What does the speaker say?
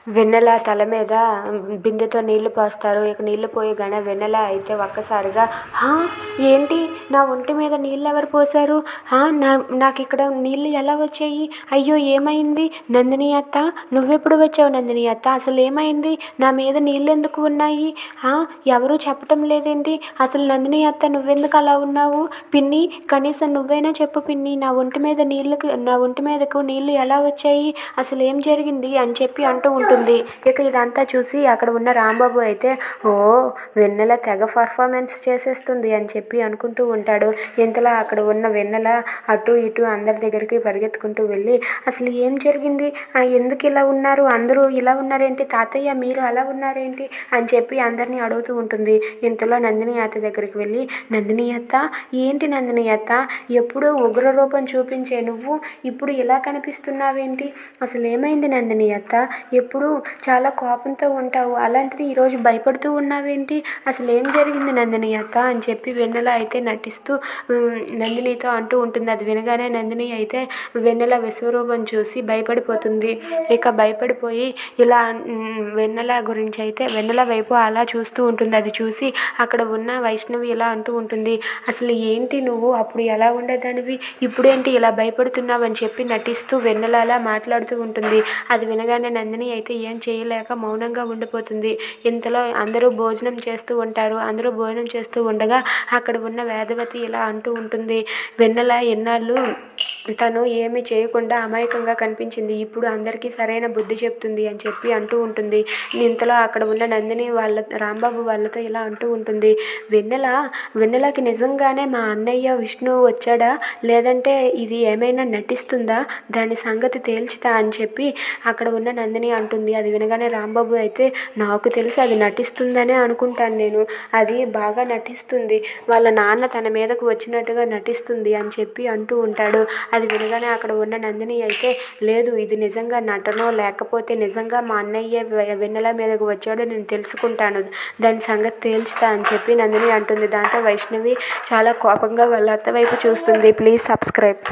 వెన్నెల తల మీద బిందెతో నీళ్లు పోస్తారు. ఇక నీళ్లు పోయగానే వెన్నెల అయితే ఒక్కసారిగా ఏంటి నా ఒంటి మీద నీళ్ళు ఎవరు పోశారు? నాకు ఇక్కడ నీళ్ళు ఎలా వచ్చాయి? అయ్యో ఏమైంది? నందిని అత్త, నువ్వెప్పుడు వచ్చావు నందిని అత్త? అసలు ఏమైంది? నా మీద నీళ్ళు ఎందుకు ఉన్నాయి? ఎవరూ చెప్పటం లేదేంటి? అసలు నందిని అత్త నువ్వెందుకు అలా ఉన్నావు? పిన్ని, కనీసం నువ్వైనా చెప్పు పిన్ని, నా ఒంటి మీదకు నీళ్ళు ఎలా వచ్చాయి? అసలు ఏం జరిగింది అని చెప్పి అంటూ ఉంటుంది. ఇక ఇదంతా చూసి అక్కడ ఉన్న రాంబాబు అయితే వెన్నెల తెగ పర్ఫార్మెన్స్ చేసేస్తుంది అని చెప్పి అనుకుంటూ ఉంటాడు. ఇంతలో అక్కడ ఉన్న వెన్నెల అటు ఇటు అందరి దగ్గరికి పరిగెత్తుకుంటూ వెళ్ళి అసలు ఏం జరిగింది, ఎందుకు ఇలా ఉన్నారు, అందరూ ఇలా ఉన్నారేంటి, తాతయ్య మీరు అలా ఉన్నారేంటి అని చెప్పి అందరినీ అడుగుతూ ఉంటుంది. ఇంతలో నందిని అత్త దగ్గరికి వెళ్ళి, నందిని అత్త, ఏంటి నందిని అత్త, ఎప్పుడూ ఉగ్ర రూపం చూపించే నువ్వు ఇప్పుడు ఇలా కనిపిస్తున్నావేంటి? అసలు ఏమైంది నందిని అత్త? ఎప్పుడు చాలా కోపంతో ఉంటావు, అలాంటిది ఈరోజు భయపడుతూ ఉన్నావేంటి? అసలు ఏం జరిగింది నందిని అత్త అని చెప్పి వెన్నెల అయితే నటిస్తూ నందినితో అంటూ ఉంటుంది. అది వినగానే నందిని అయితే వెన్నెల విశ్వరూపం చూసి భయపడిపోతుంది. ఇక భయపడిపోయి ఇలా వెన్నెల గురించి అయితే వెన్నెల వైపు అలా చూస్తూ ఉంటుంది. అది చూసి అక్కడ ఉన్న వైష్ణవి ఇలా అంటూ ఉంటుంది, అసలు ఏంటి నువ్వు అప్పుడు ఎలా ఉండేదానివి, ఇప్పుడేంటి ఇలా భయపడుతున్నావు అని చెప్పి నటిస్తూ వెన్నెల అలా మాట్లాడుతూ ఉంటుంది. అది వినగానే నందిని అయితే ఏం చేయలేక మౌనంగా ఉండిపోతుంది. ఇంతలో అందరూ భోజనం చేస్తూ ఉంటారు. అందరూ భోజనం చేస్తూ ఉండగా అక్కడ ఉన్న వేదవతి ఇలా అంటూ ఉంటుంది, వెన్నెల ఎన్నాళ్ళు తను ఏమీ చేయకుండా అమాయకంగా కనిపించింది, ఇప్పుడు అందరికీ సరైన బుద్ధి చెప్తుంది అని చెప్పి అంటూ ఉంటుంది. ఇంతలో అక్కడ ఉన్న నందిని రాంబాబు వాళ్ళతో ఇలా అంటూ ఉంటుంది, వెన్నెలకి నిజంగానే మా అన్నయ్య విష్ణు వచ్చాడా, లేదంటే ఇది ఏమైనా నటిస్తుందా, దాని సంగతి తేల్చుతా అని చెప్పి అక్కడ ఉన్న నందిని అంటుంది. అది వినగానే రాంబాబు అయితే నాకు తెలిసి అది నటిస్తుందనే అనుకుంటాను నేను, అది బాగా నటిస్తుంది, వాళ్ళ నాన్న తన మీదకు వచ్చినట్టుగా నటిస్తుంది అని చెప్పి అంటూ ఉంటాడు. అది వినగానే అక్కడ ఉన్న నందిని అయితే లేదు, ఇది నిజంగా నటనో లేకపోతే నిజంగా మా అన్నయ్య వెన్నెల మీదకు వచ్చాడో నేను తెలుసుకుంటాను, దాని సంగతి తేల్చుతా అని చెప్పి నందిని అంటుంది. దాంతో వైష్ణవి చాలా కోపంగా వాళ్ళ అత్త వైపు చూస్తుంది. Please subscribe.